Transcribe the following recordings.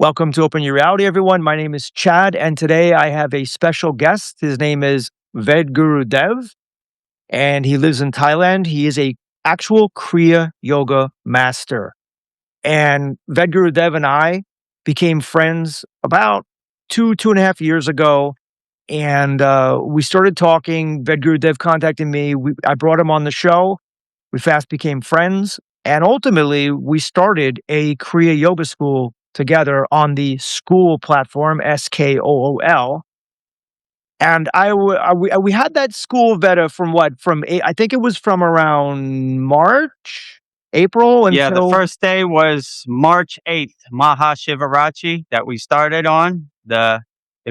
Welcome to Open Your Reality, everyone. My name is Chad, and today I have a special guest. His name is Vedagurudev, and he lives in Thailand. He is a actual Kriya yoga master. And Vedagurudev and I became friends about 2.5 years ago, and we started talking. Vedagurudev contacted me. I brought him on the show. We fast became friends, and ultimately we started a Kriya yoga school together on the SKOOL platform, SKOOL. And we had that school Veda I think it was from around March, April Yeah, the until first day was March 8th, Mahashivarachi, that we started on, the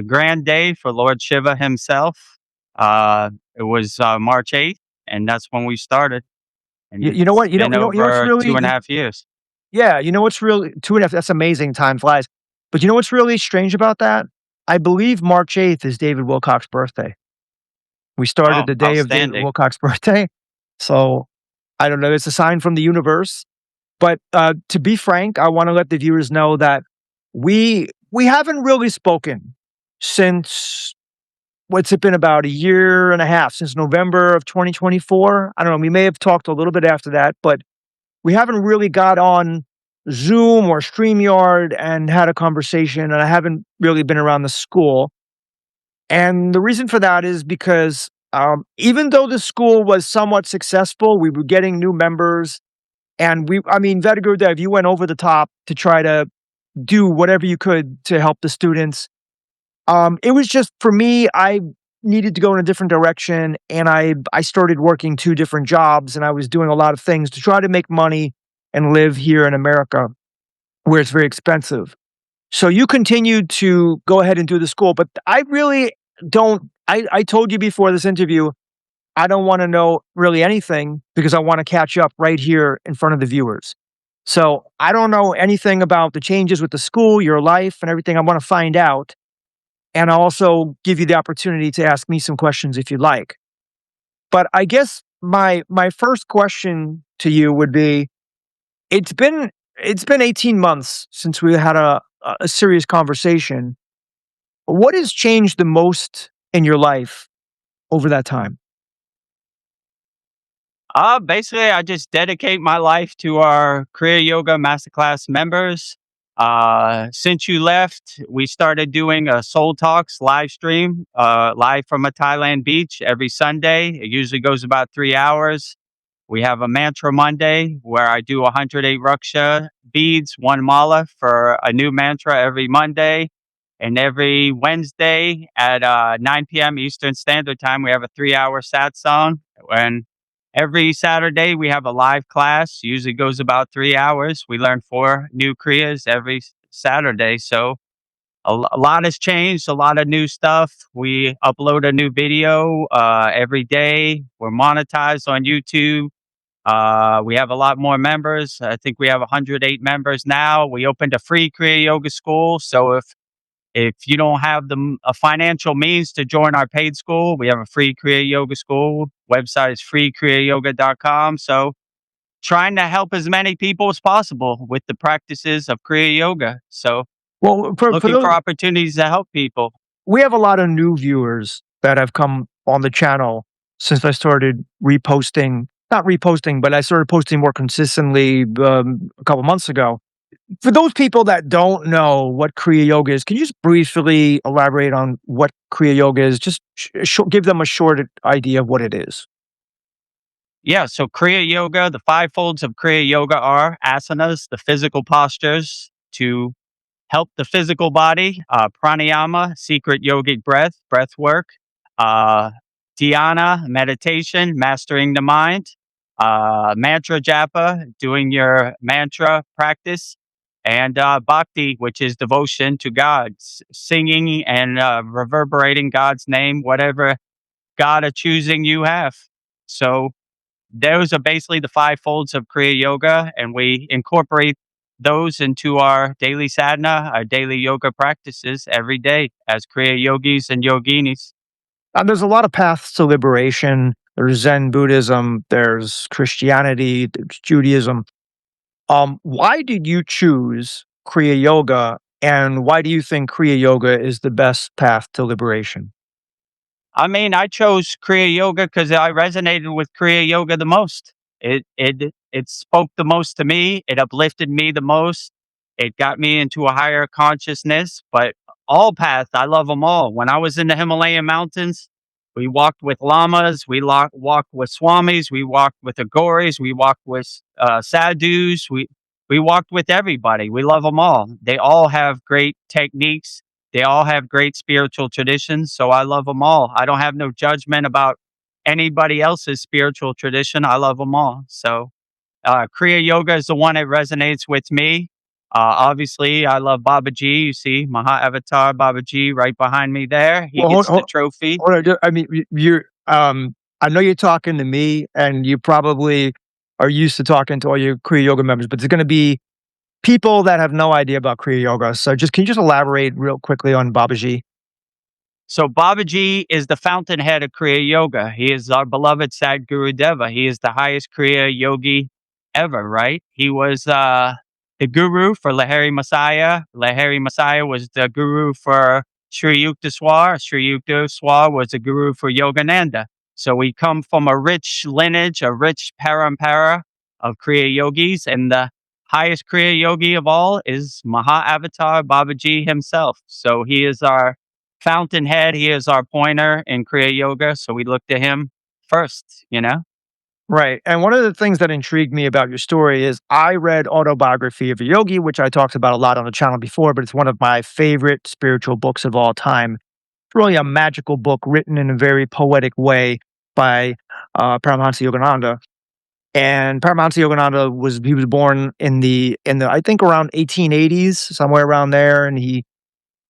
grand day for Lord Shiva himself. It was March 8th, and that's when we started. And you know it's what you know been you know you know what's over really 2.5 years. yeah you know what's really 2.5. That's amazing. Time flies. But you know what's really strange about that? I believe March 8th is David Wilcock's birthday. We started Oh, the day of David outstanding. Wilcock's birthday. So I don't know. It's a sign from the universe. But to be frank, I want to let the viewers know that we haven't really spoken since what's it been about a year and a half, since November of 2024. I don't know. We may have talked a little bit after that, but we haven't really got on Zoom or StreamYard and had a conversation. And I haven't really been around the school. And the reason for that is because even though the school was somewhat successful, we were getting new members. And Vedagurudev, you went over the top to try to do whatever you could to help the students. It was just, for me, I needed to go in a different direction. And I started working 2 different jobs, and I was doing a lot of things to try to make money and live here in America, where it's very expensive. So you continued to go ahead and do the school, but I really don't. I told you before this interview, I don't want to know really anything because I want to catch up right here in front of the viewers. So I don't know anything about the changes with the school, your life, and everything. I want to find out. And I'll also give you the opportunity to ask me some questions if you'd like. But I guess my first question to you would be, it's been 18 months since we had a serious conversation. What has changed the most in your life over that time? Basically, I just dedicate my life to our Kriya Yoga Masterclass members. Since you left, we started doing a Soul Talks live stream, live from a Thailand beach every Sunday. It usually goes about 3 hours. We have a Mantra Monday where I do 108 Raksha beads, 1 mala for a new mantra every Monday. And every Wednesday at 9 p.m. Eastern Standard Time, we have a 3-hour satsang. And every Saturday, we have a live class. Usually goes about 3 hours. We learn 4 new Kriyas every Saturday. So a lot has changed, a lot of new stuff. We upload a new video every day. We're monetized on YouTube. We have a lot more members. I think we have 108 members now. We opened a free Kriya Yoga school. So if you don't have a financial means to join our paid school, we have a free Kriya Yoga school. Website is kriyayogamasterclass.com. So trying to help as many people as possible with the practices of Kriya Yoga. So Well, looking for opportunities to help people. we have a lot of new viewers that have come on the channel since I started not reposting, but I started posting more consistently a couple months ago. For those people that don't know what Kriya Yoga is, can you just briefly elaborate on what Kriya Yoga is? Just give them a short idea of what it is. Yeah, so Kriya Yoga, the 5 folds of Kriya Yoga are asanas, the physical postures to help the physical body, pranayama, secret yogic breath work, dhyana, meditation, mastering the mind, mantra japa, doing your mantra practice, and bhakti, which is devotion to God, singing and reverberating God's name, whatever God of choosing you have. So those are basically the 5 folds of Kriya Yoga, and we incorporate those into our daily sadhana, our daily yoga practices every day as Kriya Yogis and Yoginis. There's a lot of paths to liberation. There's Zen Buddhism, there's Christianity, there's Judaism. Why did you choose Kriya Yoga, And why do you think Kriya Yoga is the best path to liberation? I mean, I chose Kriya Yoga because I resonated with Kriya Yoga the most. It spoke the most to me. It uplifted me the most. It got me into a higher consciousness. But all paths, I love them all. When I was in the Himalayan mountains, we walked with lamas, walked with swamis, we walked with agoris, we walked with sadhus. We walked with everybody. We love them all. They all have great techniques, they all have great spiritual traditions, so I love them all. I don't have no judgment about anybody else's spiritual tradition. I love them all. So, Kriya Yoga is the one that resonates with me. Obviously, I love Babaji. You see Maha Avatar Babaji right behind me there. He Well, gets the trophy. hold on. I mean, you're. I know you're talking to me, and you probably are used to talking to all your Kriya Yoga members, but there's going to be people that have no idea about Kriya Yoga. So, just can you just elaborate real quickly on Babaji? So Babaji is the fountainhead of Kriya Yoga. He is our beloved Sadgurudeva. He is the highest Kriya yogi ever, right? He was the guru for Lahiri Messiah. Lahiri Messiah was the guru for Sri Yukteswar. Sri Yukteswar was the guru for Yogananda. So we come from a rich lineage, a rich parampara of Kriya yogis. And the highest Kriya yogi of all is Maha Avatar Babaji himself. So he is our fountainhead. He is our pointer in Kriya Yoga, so we look to him first, you know? Right. And one of the things that intrigued me about your story is I read Autobiography of a Yogi, which I talked about a lot on the channel before, but it's one of my favorite spiritual books of all time. It's really a magical book written in a very poetic way by Paramahansa Yogananda. And Paramahansa Yogananda was born in the I think around 1880s, somewhere around there, and he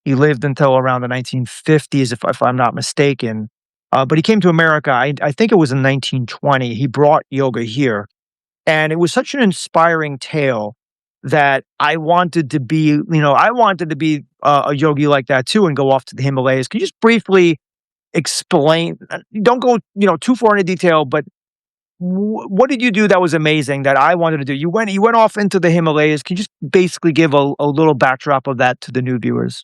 lived until around the 1950s, if I'm not mistaken. But he came to America. I think it was in 1920. He brought yoga here, and it was such an inspiring tale that I wanted to be. I wanted to be a yogi like that too, and go off to the Himalayas. Can you just briefly explain? Don't go, too far into detail, but what did you do that was amazing that I wanted to do? You went off into the Himalayas. Can you just basically give a little backdrop of that to the new viewers?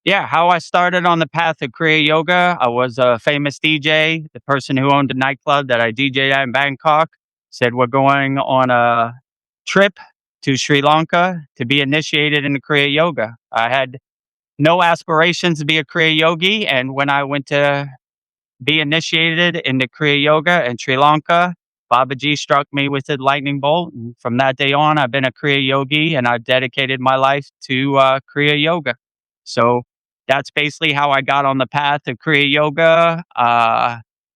Yeah, how I started on the path of Kriya Yoga. I was a famous DJ. The person who owned the nightclub that I DJed at in Bangkok said, "We're going on a trip to Sri Lanka to be initiated into Kriya Yoga." I had no aspirations to be a Kriya yogi. And when I went to be initiated into Kriya Yoga in Sri Lanka, Babaji struck me with a lightning bolt. And from that day on, I've been a Kriya yogi and I've dedicated my life to Kriya Yoga. So that's basically how I got on the path of Kriya Yoga.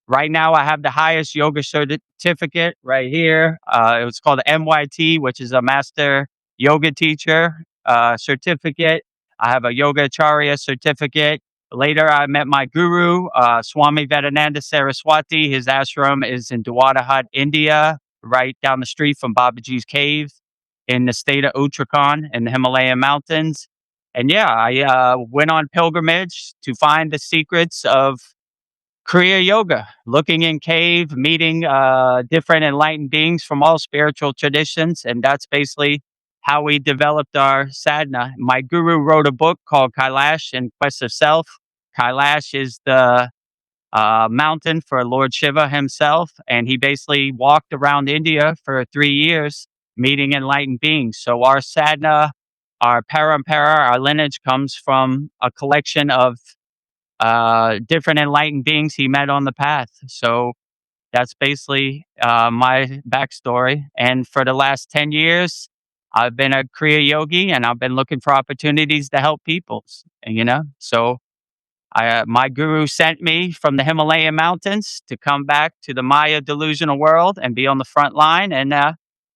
Right now, I have the highest yoga certificate right here. It was called MYT, which is a Master Yoga Teacher certificate. I have a Yoga Acharya certificate. Later, I met my guru, Swami Vedananda Saraswati. His ashram is in Dwadahat, India, right down the street from Babaji's cave in the state of Uttarakhand in the Himalayan mountains. And yeah, I went on pilgrimage to find the secrets of Kriya Yoga, looking in cave, meeting different enlightened beings from all spiritual traditions. And that's basically how we developed our sadhana. My guru wrote a book called Kailash in Quest of Self. Kailash is the mountain for Lord Shiva himself. And he basically walked around India for 3 years, meeting enlightened beings. So our sadhana, our parampara, our lineage comes from a collection of different enlightened beings he met on the path. So that's basically my backstory. And for the last 10 years, I've been a Kriya yogi and I've been looking for opportunities to help people, So my guru sent me from the Himalayan mountains to come back to the Maya delusional world and be on the front line and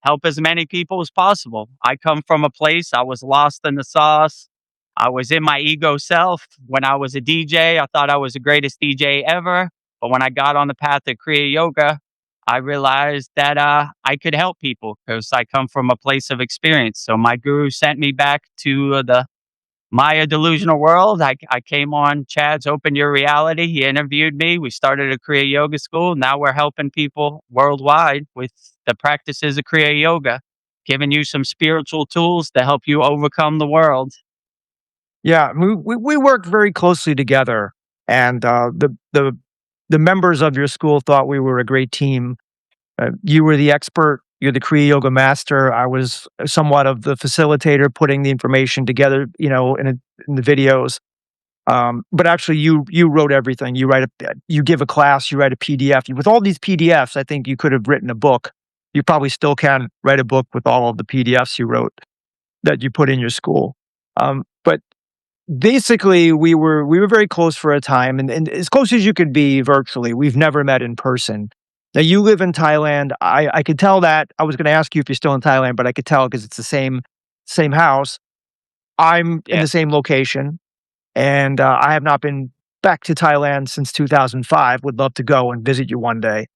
help as many people as possible. I come from a place I was lost in the sauce. I was in my ego self. When I was a DJ, I thought I was the greatest DJ ever. But when I got on the path of Kriya Yoga, I realized that I could help people because I come from a place of experience. So my guru sent me back to the Maya delusional world. I came on Chad's Open Your Reality. He interviewed me. We started a Kriya Yoga school. Now we're helping people worldwide with the practices of Kriya Yoga. giving you some spiritual tools to help you overcome the world. Yeah, we worked very closely together, and the members of your school thought we were a great team. You were the expert. You're the Kriya Yoga master. I was somewhat of the facilitator, putting the information together, in the videos. But actually, you wrote everything. You give a class, you write a PDF. With all these PDFs, I think you could have written a book. You probably still can write a book with all of the PDFs you wrote that you put in your school. But basically, we were very close for a time, and as close as you could be virtually. We've never met in person. Now you live in Thailand. I could tell that. I was going to ask you if you're still in Thailand, but I could tell because it's the same house. I'm in Yeah. the same location, and I have not been back to Thailand since 2005. Would love to go and visit you one day,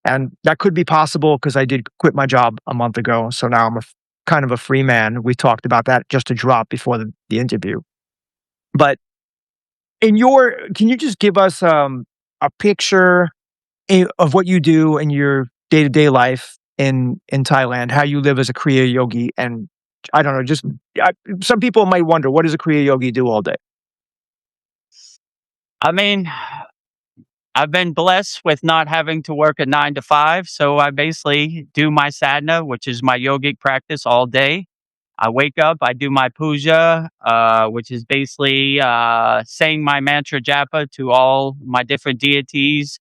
and that could be possible because I did quit my job a month ago. So now I'm kind of a free man. We talked about that just to drop before the interview. But can you just give us a picture of what you do in your day to day life in Thailand? How you live as a Kriya yogi, and I don't know. Some people might wonder, what does a Kriya yogi do all day? I mean, I've been blessed with not having to work a 9 to 5. So I basically do my sadhana, which is my yogic practice all day. I wake up, I do my puja, which is basically saying my mantra japa to all my different deities,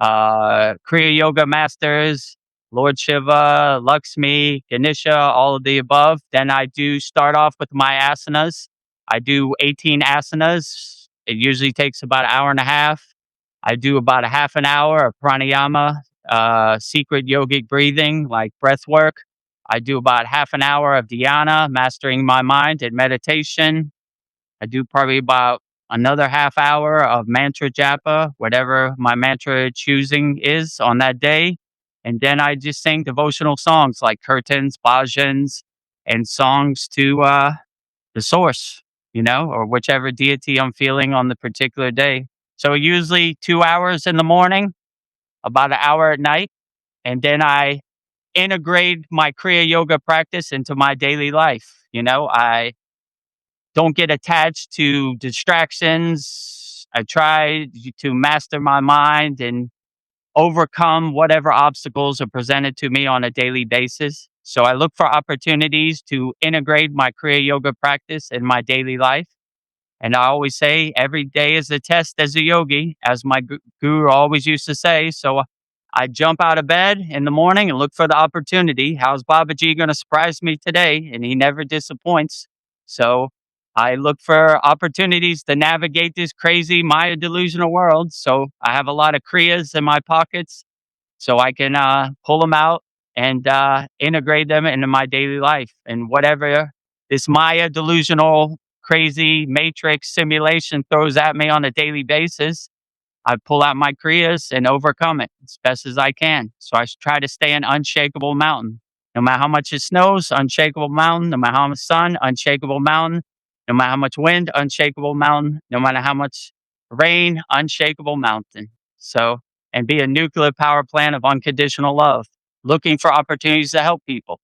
Kriya Yoga masters, Lord Shiva, Lakshmi, Ganesha, all of the above. Then I do start off with my asanas. I do 18 asanas. It usually takes about an hour and a half. I do about a half an hour of pranayama, secret yogic breathing, like breath work. I do about half an hour of dhyana, mastering my mind and meditation. I do probably about another half hour of mantra japa, whatever my mantra choosing is on that day. And then I just sing devotional songs like kirtans, bhajans, and songs to the source, or whichever deity I'm feeling on the particular day. So usually 2 hours in the morning, about an hour at night. And then I integrate my Kriya Yoga practice into my daily life. I don't get attached to distractions. I try to master my mind and overcome whatever obstacles are presented to me on a daily basis. So I look for opportunities to integrate my Kriya Yoga practice in my daily life. And I always say every day is a test as a yogi, as my guru always used to say. So I jump out of bed in the morning and look for the opportunity. How's Babaji going to surprise me today? And he never disappoints. So I look for opportunities to navigate this crazy Maya delusional world. So I have a lot of kriyas in my pockets so I can pull them out and integrate them into my daily life. And whatever this Maya delusional, crazy matrix simulation throws at me on a daily basis, I pull out my kriyas and overcome it as best as I can. So I try to stay an unshakable mountain. No matter how much it snows, unshakable mountain. No matter how much sun, unshakable mountain. No matter how much wind, unshakable mountain. No matter how much rain, unshakable mountain. So, and be a nuclear power plant of unconditional love, looking for opportunities to help people.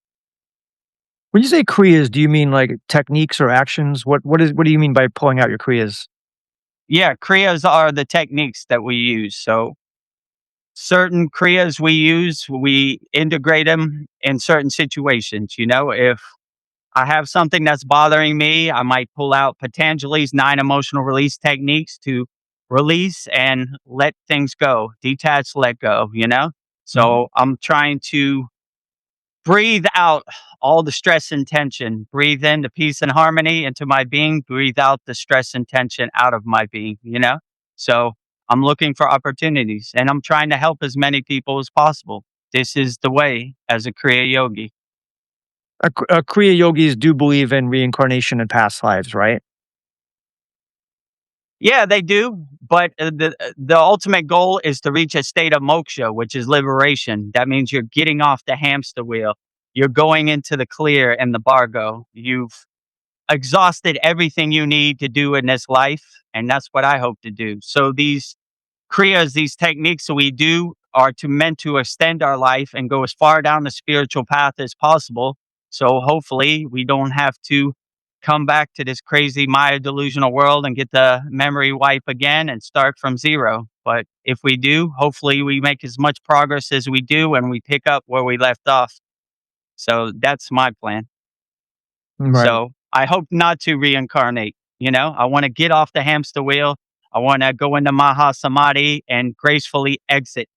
When you say kriyas, do you mean like techniques or actions? What do you mean by pulling out your kriyas? Yeah, kriyas are the techniques that we use. So certain kriyas we integrate them in certain situations. If I have something that's bothering me, I might pull out Patanjali's 9 emotional release techniques to release and let things go, detach, let go. Mhm. So I'm trying to breathe out all the stress and tension, breathe in the peace and harmony into my being, breathe out the stress and tension out of my being. So I'm looking for opportunities and I'm trying to help as many people as possible. This is the way as a Kriya yogi. Kriya yogis do believe in reincarnation and past lives, right? Yeah, they do, but the ultimate goal is to reach a state of moksha, which is liberation. That means you're getting off the hamster wheel. You're going into the clear and the bargo. You've exhausted everything you need to do in this life, and that's what I hope to do. So these kriyas, these techniques that we do are meant to extend our life and go as far down the spiritual path as possible So hopefully we don't have to come back to this crazy Maya delusional world and get the memory wipe again and start from zero. But if we do, hopefully we make as much progress as we do and we pick up where we left off. So that's my plan. Right. So I hope not to reincarnate. I want to get off the hamster wheel. I want to go into Maha Samadhi and gracefully exit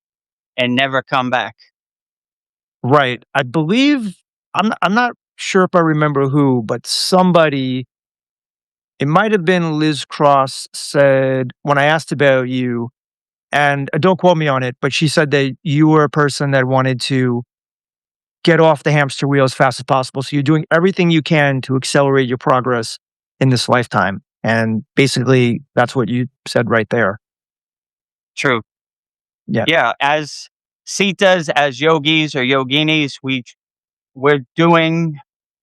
and never come back. Right. I believe I'm not sure if I remember who, but somebody, it might have been Liz Cross, said when I asked about you, and don't quote me on it, but she said that you were a person that wanted to get off the hamster wheel as fast as possible. So you're doing everything you can to accelerate your progress in this lifetime. And basically, that's what you said right there. True. Yeah. Yeah. As Sitas, as yogis or yoginis, we're doing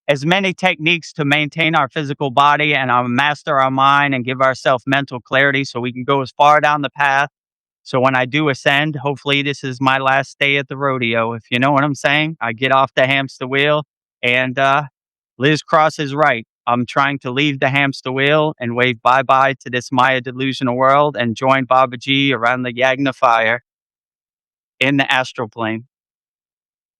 as many techniques to maintain our physical body and master our mind and give ourselves mental clarity so we can go as far down the path. So when I do ascend, hopefully this is my last day at the rodeo. If you know what I'm saying, I get off the hamster wheel. And Liz Cross is right. I'm trying to leave the hamster wheel and wave bye bye to this Maya delusional world and join Babaji around the Yagna fire in the astral plane.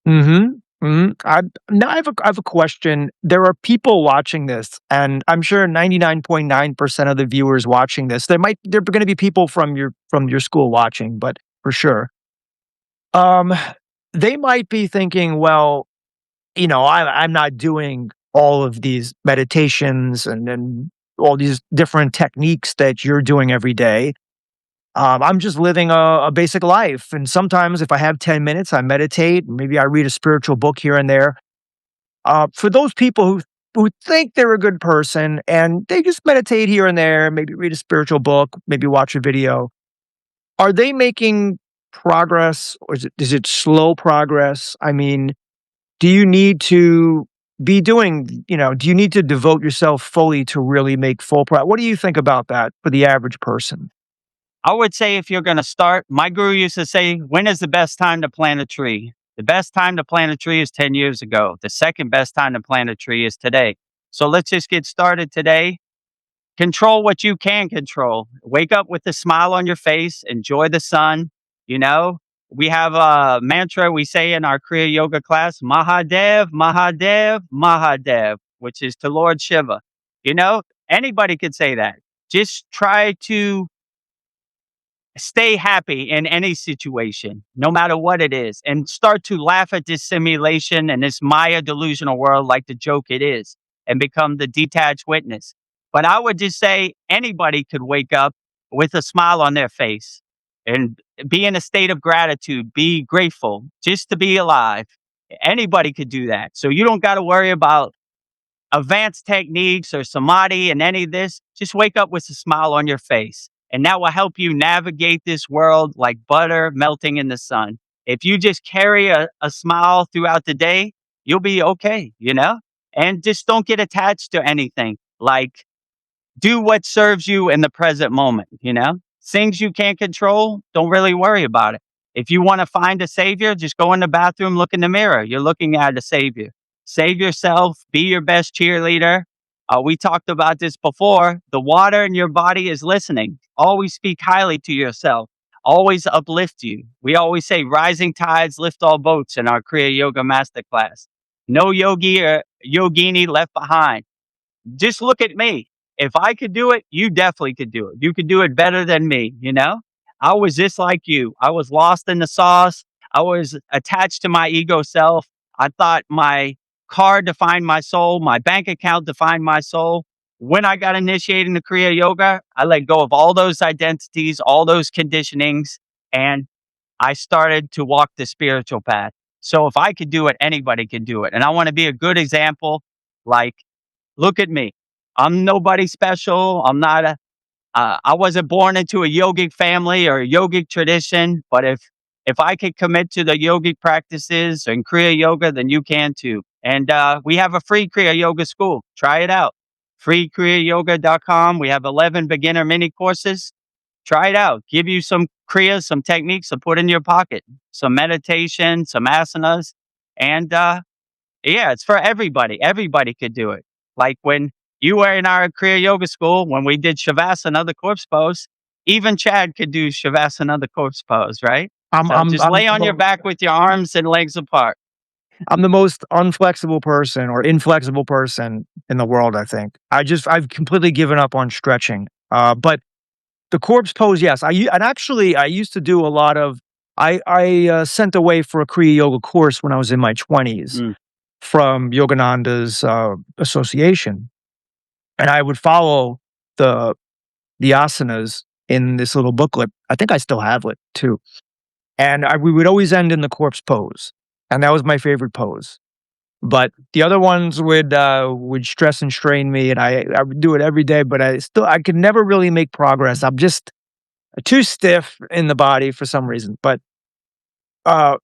Mm-hmm. Mm-hmm. Now I have a question. There are people watching this, and I'm sure 99.9% of the viewers watching this. There are going to be people from your school watching, but for sure, um, they might be thinking, well, I'm not doing all of these meditations and all these different techniques that you're doing every day. I'm just living a basic life. And sometimes if I have 10 minutes, I meditate. Maybe I read a spiritual book here and there. For those people who think they're a good person and they just meditate here and there, maybe read a spiritual book, maybe watch a video, are they making progress, or is it slow progress? I mean, do you need to do you need to devote yourself fully to really make full progress? What do you think about that for the average person? I would say if you're going to start, my guru used to say, when is the best time to plant a tree? The best time to plant a tree is 10 years ago. The second best time to plant a tree is today. So let's just get started today. Control what you can control. Wake up with a smile on your face. Enjoy the sun. You know, we have a mantra we say in our Kriya yoga class, Mahadev, Mahadev, Mahadev, which is to Lord Shiva. Anybody could say that. Just try to stay happy in any situation, no matter what it is, and start to laugh at this simulation and this Maya delusional world like the joke it is and become the detached witness. But I would just say anybody could wake up with a smile on their face and be in a state of gratitude, be grateful just to be alive. Anybody could do that. So you don't got to worry about advanced techniques or samadhi and any of this. Just wake up with a smile on your face. And that will help you navigate this world like butter melting in the sun. If you just carry a smile throughout the day, you'll be okay. And just don't get attached to anything. Like, do what serves you in the present moment. Things you can't control, don't really worry about it. If you want to find a savior, just go in the bathroom, look in the mirror. You're looking at a savior. Save yourself, be your best cheerleader. We talked about this before. The water in your body is listening. Always speak highly to yourself. Always uplift you. We always say rising tides lift all boats in our Kriya Yoga Masterclass. No yogi or yogini left behind. Just look at me. If I could do it, you definitely could do it. You could do it better than me. I was just like you. I was lost in the sauce. I was attached to my ego self. I thought my car defined my soul, my bank account defined my soul. When I got initiated in the Kriya Yoga, I let go of all those identities, all those conditionings, and I started to walk the spiritual path. So if I could do it, anybody can do it. And I want to be a good example. Like, look at me. I'm nobody special. I wasn't born into a yogic family or a yogic tradition, but if I could commit to the yogic practices and Kriya Yoga, then you can too. And we have a free Kriya Yoga school. Try it out. freekriyayoga.com. We have 11 beginner mini courses. Try it out. Give you some Kriyas, some techniques to put in your pocket, some meditation, some asanas, and Yeah, it's for everybody. Everybody could do it. Like when you were in our Kriya Yoga school, when we did Shavasana, the corpse pose, even Chad could do Shavasana, the corpse pose, right? I'm So I'm just I'm lay on your back with your arms and legs apart. I'm the most unflexible person or inflexible person in the world, I think. I've completely given up on stretching. But the corpse pose, yes. And actually I used to do a lot of I sent away for a Kriya Yoga course when I was in my 20s Mm. from Yogananda's association. And I would follow the the asanas in this little booklet. I think I still have it too. And we would always end in the corpse pose. And that was my favorite pose. But the other ones would stress and strain me, and I would do it every day, but I could never really make progress. I'm just too stiff in the body for some reason. But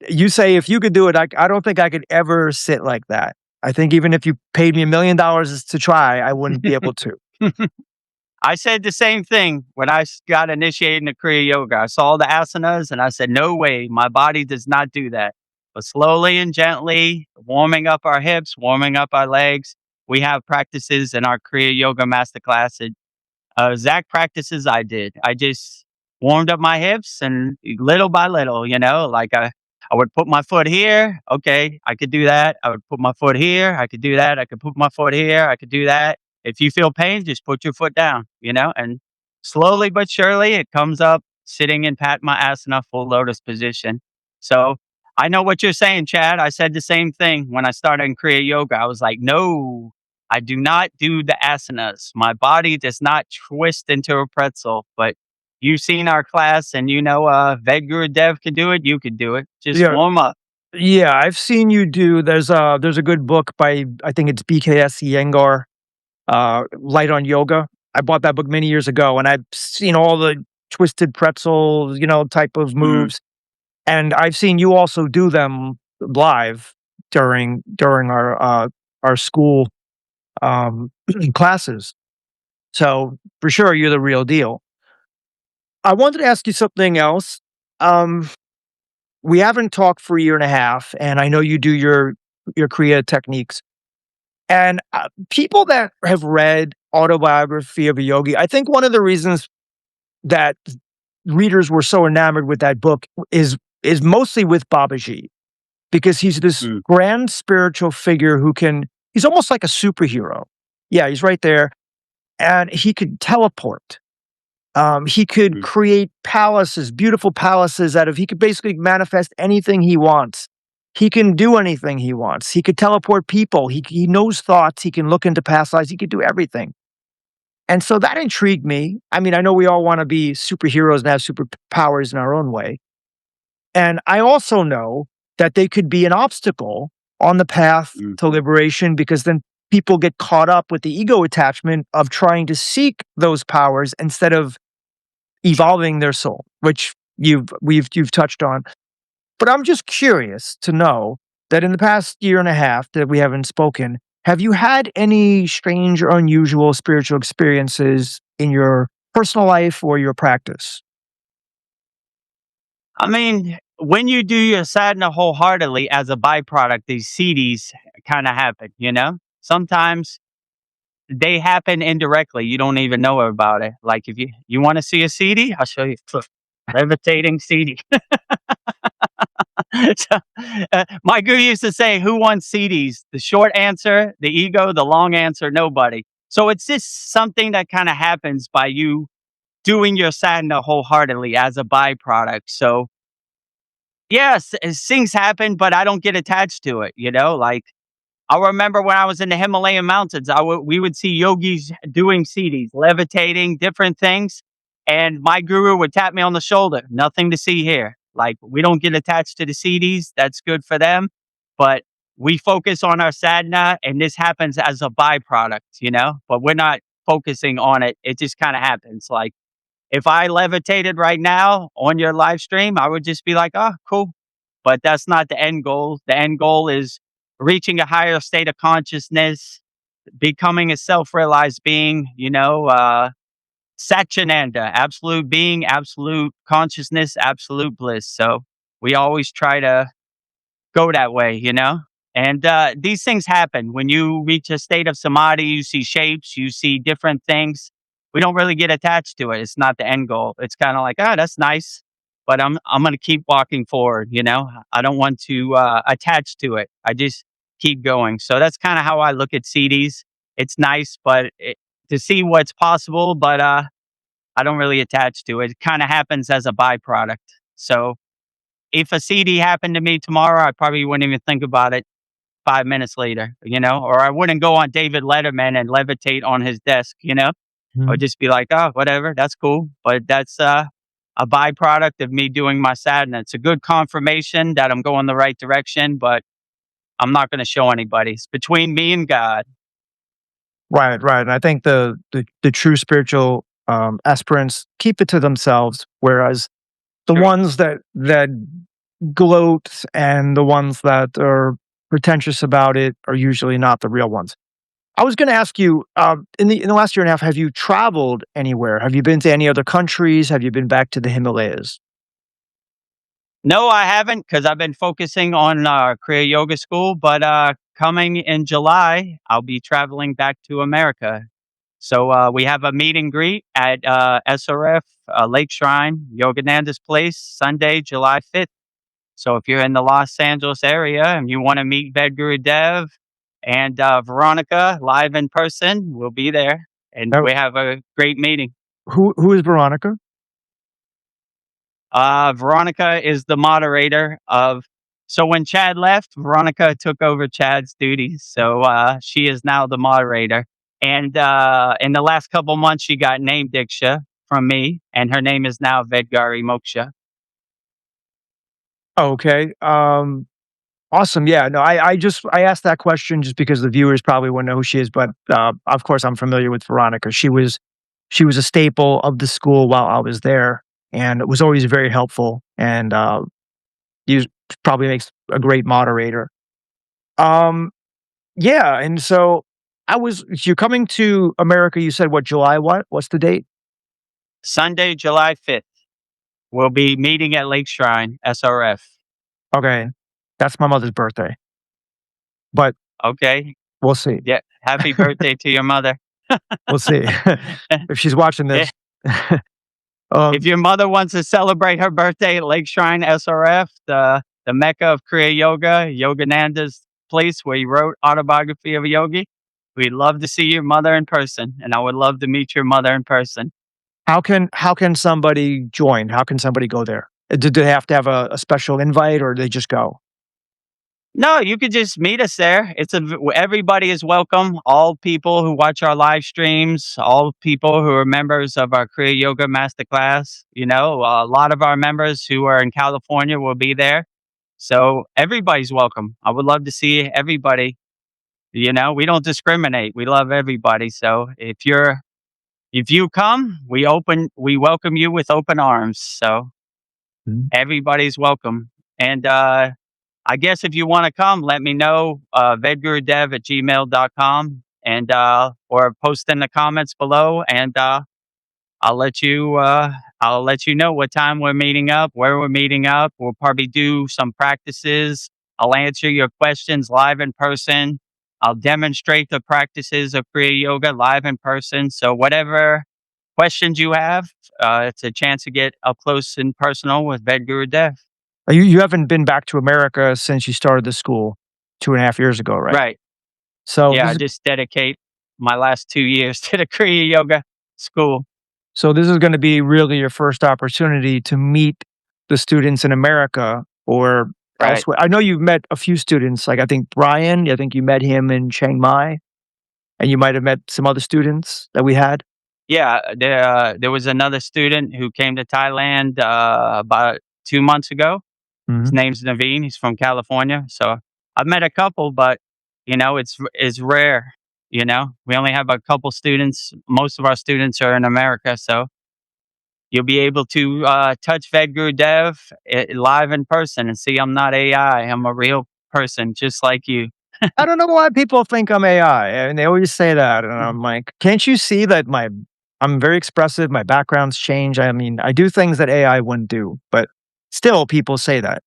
you say if you could do it, I don't think I could ever sit like that. I think even if you paid me $1,000,000 to try, I wouldn't be able to. I said the same thing when got initiated into Kriya Yoga. I saw the asanas and I said, no way, my body does not do that. But slowly and gently, warming up our hips, warming up our legs. We have practices in our Kriya Yoga Masterclass. Exact practices I did. I just warmed up my hips and little by little, like I would put my foot here. Okay, I could do that. I would put my foot here. I could do that. I could put my foot here. I could do that. If you feel pain, just put your foot down, and slowly but surely it comes up sitting in Padmasana, full lotus position. So I know what you're saying, Chad. I said the same thing when I started in Kriya Yoga. I was like, no, I do not do the asanas. My body does not twist into a pretzel. But you've seen our class, and Vedagurudev can do it. You could do it. Just Yeah, warm up. yeah. I've seen you do. There's a good book by I think it's BKS Iyengar, Light on Yoga. I bought that book many years ago, and I've seen all the twisted pretzels, type of Mhm. moves. And I've seen you also do them live during our school classes. So for sure, you're the real deal. I wanted to ask you something else. Um, we haven't talked for a year and a half, and I know you do your Kriya techniques. And people that have read Autobiography of a Yogi, I think one of the reasons that readers were so enamored with that book is mostly with Babaji, because he's this Mm, grand spiritual figure he's almost like a superhero. Yeah, he's right there. And he could teleport. He could mm, create palaces, beautiful palaces he could basically manifest anything he wants. He can do anything he wants. He could teleport people. He knows thoughts. He can look into past lives. He could do everything. And so that intrigued me. I mean, I know we all want to be superheroes and have superpowers in our own way. And I also know that they could be an obstacle on the path mm. to liberation, because then people get caught up with the ego attachment of trying to seek those powers instead of evolving their soul, which you've touched on. But I'm just curious to know that in the past year and a half that we haven't spoken, have you had any strange or unusual spiritual experiences in your personal life or your practice? I mean, when you do your sadhana wholeheartedly as a byproduct, these CDs kind of happen, Sometimes they happen indirectly. You don't even know about it. Like if you want to see a CD, I'll show you. Look, levitating CD. So, my guru used to say, "Who wants CDs?" The short answer, the ego. The long answer, nobody. So it's just something that kind of happens by you doing your sadhana wholeheartedly as a byproduct. So yes, things happen, but I don't get attached to it. Like I remember when I was in the Himalayan mountains, we would see yogis doing CDs, levitating, different things. And my guru would tap me on the shoulder. Nothing to see here. Like, we don't get attached to the CDs. That's good for them. But we focus on our sadhana, and this happens as a byproduct, but we're not focusing on it. It just kind of happens. Like, if I levitated right now on your live stream, I would just be like, oh, cool. But that's not the end goal. The end goal is reaching a higher state of consciousness, becoming a self realized being, Satchananda, absolute being, absolute consciousness, absolute bliss. So we always try to go that way, And these things happen when you reach a state of samadhi. You see shapes, you see different things. We don't really get attached to it. It's not the end goal. It's kind of like, oh, that's nice, but I'm going to keep walking forward. I don't want to attach to it. I just keep going. So that's kind of how I look at CDs. It's nice, to see what's possible, but I don't really attach to it. It kind of happens as a byproduct. So if a CD happened to me tomorrow, I probably wouldn't even think about it 5 minutes later, or I wouldn't go on David Letterman and levitate on his desk, I would Mhm. just be like, oh, whatever, that's cool. But that's a byproduct of me doing my sadhana. It's a good confirmation that I'm going the right direction, but I'm not going to show anybody. It's between me and God. Right, right. And I think the true spiritual aspirants keep it to themselves, whereas the True. ones that gloat and the ones that are pretentious about it are usually not the real ones. I was going to ask you, in the last year and a half, have you traveled anywhere? Have you been to any other countries? Have you been back to the Himalayas? No, I haven't because I've been focusing on Kriya Yoga School. But coming in July, I'll be traveling back to America. So we have a meet and greet at SRF Lake Shrine, Yogananda's Place, Sunday, July 5th. So if you're in the Los Angeles area and you want to meet Vedagurudev and Veronica live in person, we'll be there. And Oh, we have a great meeting. who is Veronica? Veronica is the moderator of. So when Chad left, Veronica took over Chad's duties. So she is now the moderator. And in the last couple months, she got name Diksha from me, and her name is now Vedgari Moksha. Oh, okay. Awesome. Yeah. No, I asked that question just because the viewers probably wouldn't know who she is, but of course I'm familiar with Veronica. She was a staple of the school while I was there, and it was always very helpful. And you probably makes a great moderator. Um, yeah. And so you're coming to America. You said what, July? What? What's the date? Sunday, July 5th, we'll be meeting at Lake Shrine, SRF. Okay, that's my mother's birthday, but Okay. we'll see. Yeah. Happy birthday to your mother. We'll see if she's watching Yeah. this. If um, your mother wants to celebrate her birthday at Lake Shrine SRF, the mecca of Kriya Yoga, Yogananda's place where he wrote Autobiography of a Yogi, we'd love to see your mother in person, and I would love to meet your mother in person. how can somebody join? How can somebody go there? Do they have to have a special invite, or they just go? No, you could just meet us there. Everybody is welcome. All people who watch our live streams, all people who are members of our Kriya Yoga Masterclass. A lot of our members who are in California will be there. So everybody's welcome. I would love to see everybody. We don't discriminate. We love everybody. So if you come, we welcome you with open arms. So Mhm. everybody's welcome. And I guess if you want to come, let me know, vedgurudev@gmail.com, and or post in the comments below, and I'll let you uh, I'll let you know what time we're meeting up, where we're meeting up. We'll probably do some practices. I'll answer your questions live in person. I'll demonstrate the practices of Kriya Yoga live in person. So whatever questions you have, it's a chance to get up close and personal with Vedagurudev. You haven't been back to America since you started the school 2.5 years ago, right? Right. So Yeah, this I is just dedicate my last 2 years to the Kriya Yoga school. so this is going to be really your first opportunity to meet the students in America or Right. elsewhere. I know you've met a few students, like I think Brian. I think you met him in Chiang Mai, and you might have met some other students that we had. Yeah, there was another student who came to Thailand about 2 months ago. His Mhm. name's Naveen. He's from California. So I've met a couple, but it's rare. We only have a couple students. Most of our students are in America, so you'll be able to touch Vedgurudev live in person and see I'm not AI. I'm a real person, just like you. I don't know why people think I'm AI, and they always say that, and I'm like, can't you see that I'm very expressive, my background's change. I mean, I do things that AI wouldn't do, but still people say that.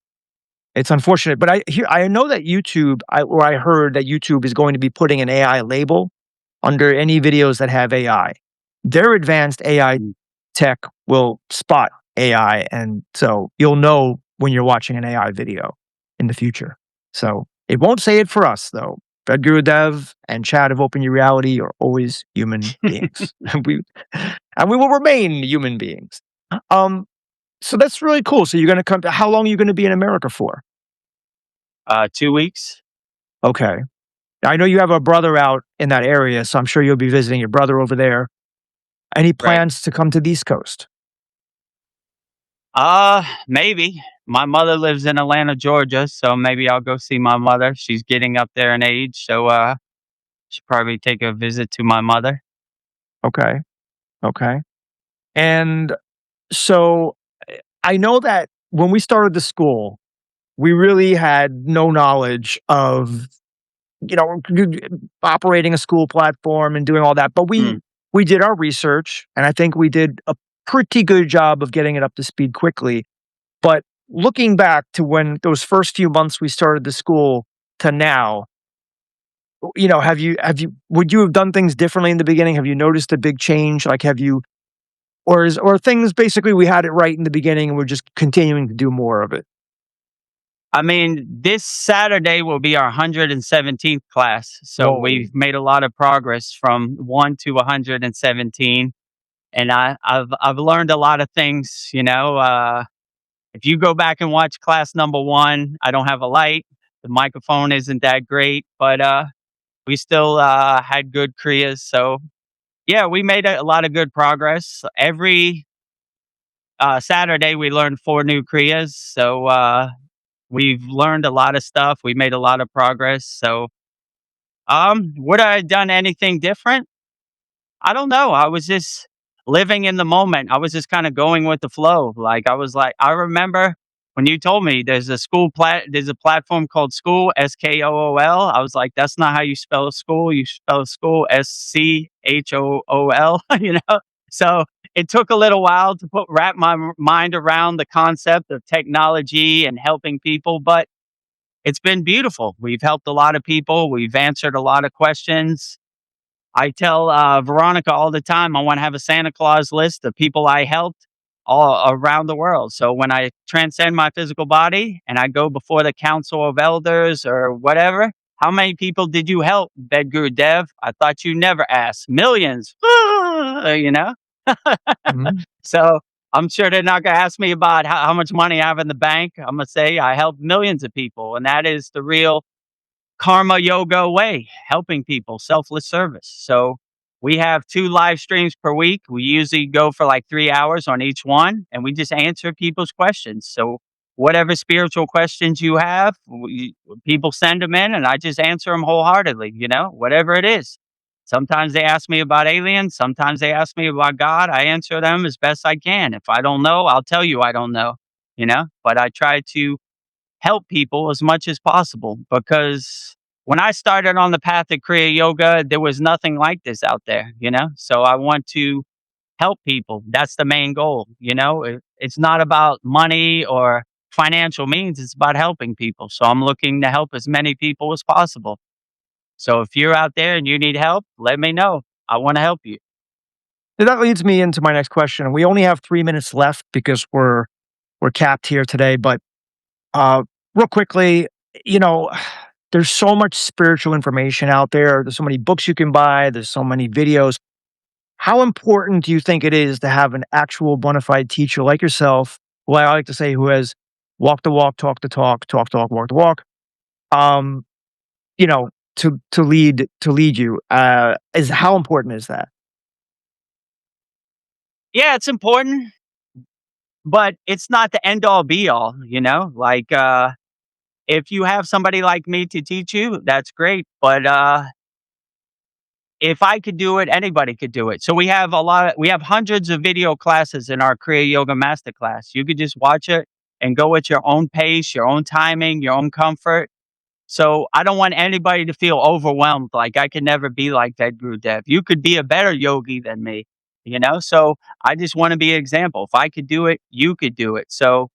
It's unfortunate, but I know that I heard that YouTube is going to be putting an AI label under any videos that have AI. Their advanced AI Mm. tech will spot AI, and so you'll know when you're watching an AI video in the future. So it won't say it for us though. Vedagurudev and Chad of Open Your Reality are always human beings. And we will remain human beings. Um, so that's really cool. So you're gonna come to how long are you gonna be in America for? 2 weeks. Okay. I know you have a brother out in that area, so I'm sure you'll be visiting your brother over there. Any Right. plans to come to the East Coast? Maybe. My mother lives in Atlanta, Georgia, so maybe I'll go see my mother. She's getting up there in age, so should probably take a visit to my mother. Okay. Okay. And so I know that when we started the school, we really had no knowledge of, operating a school platform and doing all that. But Mm. we did our research, and I think we did a pretty good job of getting it up to speed quickly. But looking back to when those first few months we started the school to now, would you have done things differently in the beginning? Have you noticed a big change? Like, or things basically we had it right in the beginning and we're just continuing to do more of it? I mean, this Saturday will be our 117th class, so Whoa. we've made a lot of progress from 1 to 117, and I've learned a lot of things, if you go back and watch class number 1, I don't have a light, the microphone isn't that great, but, we still, had good kriyas, so, yeah, we made a lot of good progress. Every, Saturday, we learned 4 new kriyas, so, we've learned a lot of stuff, we made a lot of progress, so, would I have done anything different? I don't know. I was just living in the moment. I was just kind of going with the flow. I remember when you told me there's a platform called SKOOL, SKOOL. I was like, that's not how you spell school. You spell school SCHOOL, you know? So it took a little while to wrap my mind around the concept of technology and helping people, but it's been beautiful. We've helped a lot of people. We've answered a lot of questions. I tell Veronica all the time I want to have a Santa Claus list of people I helped all around the world. So when I transcend my physical body and I go before the council of elders or whatever, how many people did you help, Vedagurudev? I thought you never asked. Millions, you know? Mhm. So I'm sure they're not going to ask me about how much money I have in the bank. I'm going to say I helped millions of people. And that is the real karma yoga way, helping people, selfless service. So we have 2 live streams per week. We usually go for like 3 hours on each one, and we just answer people's questions. So whatever spiritual questions you have, people send them in, and I just answer them wholeheartedly. Whatever it is. Sometimes they ask me about aliens. Sometimes they ask me about God. I answer them as best I can. If I don't know, I'll tell you I don't know. But I try to help people as much as possible because when I started on the path of Kriya Yoga, there was nothing like this out there. So I want to help people. That's the main goal. It's not about money or financial means, it's about helping people. So I'm looking to help as many people as possible. So if you're out there and you need help, let me know. I want to help you. So that leads me into my next question. We only have 3 minutes left because we're capped here today, but uh, real quickly, you know, there's so much spiritual information out there. There's so many books you can buy. There's so many videos. How important do you think it is to have an actual bona fide teacher like yourself, who I like to say who has walked the walk, talk the talk, walk the walk, um, to lead you? Is how important is that? Yeah, it's important, but it's not the end all be all. If you have somebody like me to teach you, that's great. But if I could do it, anybody could do it. So we have hundreds of video classes in our Kriya Yoga Masterclass. You could just watch it and go at your own pace, your own timing, your own comfort. So I don't want anybody to feel overwhelmed. Like I could never be like that Gurudev. You could be a better yogi than me. So I just want to be an example. If I could do it, you could do it. So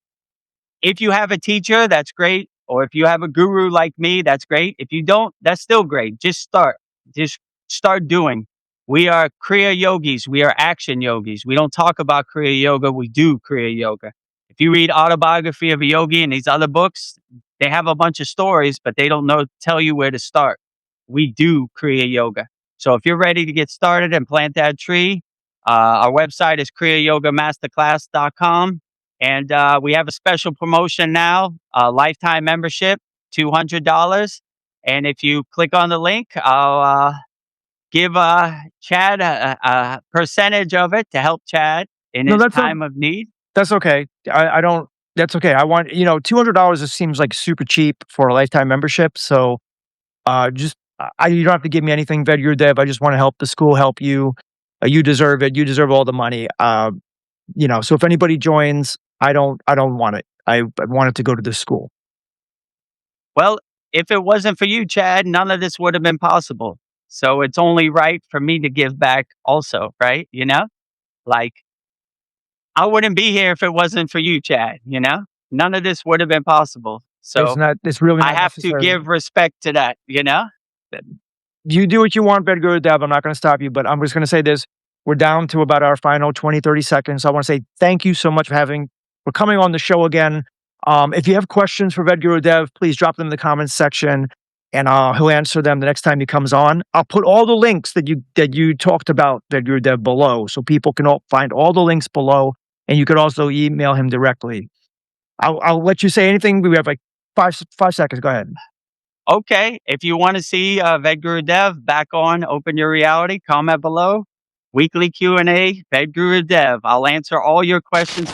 If you have a teacher, that's great. Or if you have a guru like me, that's great. If you don't, that's still great. Just start. Just start doing. We are Kriya yogis. We are action yogis. We don't talk about Kriya yoga. We do Kriya yoga. If you read Autobiography of a Yogi and these other books, they have a bunch of stories, but they don't tell you where to start. We do Kriya yoga. So if you're ready to get started and plant that tree, our website is kriyayogamasterclass.com. And we have a special promotion now, a lifetime membership, $200. And if you click on the link, I'll give Chad a percentage of it to help Chad in No, his that's time of need. that's okay. I don't. That's okay. I want $200 seems like super cheap for a lifetime membership. So just you don't have to give me anything, Vedagurudev. I just want to help the school, help you. You deserve it. You deserve all the money. So if anybody joins, I don't want it. I want it to go to the school. Well, if it wasn't for you, Chad, none of this would have been possible. So it's only right for me to give back also, right? Like I wouldn't be here if it wasn't for you, Chad, None of this would have been possible. So It's really I not have to necessary. give respect to that, You do what you want, Vedagurudev. I'm not going to stop you, but I'm just going to say this. We're down to about our final 20, 30 seconds. I want to say thank you so much for coming on the show again. If you have questions for Vedagurudev, please drop them in the comments section, and he'll answer them the next time he comes on. I'll put all the links that you talked about, Vedagurudev, below, so people can find all the links below, and you could also email him directly. I'll let you say anything. We have like five seconds. Go ahead. Okay. If you want to see Vedagurudev back on Open Your Reality, comment below. Weekly Q&A, Vedagurudev. I'll answer all your questions.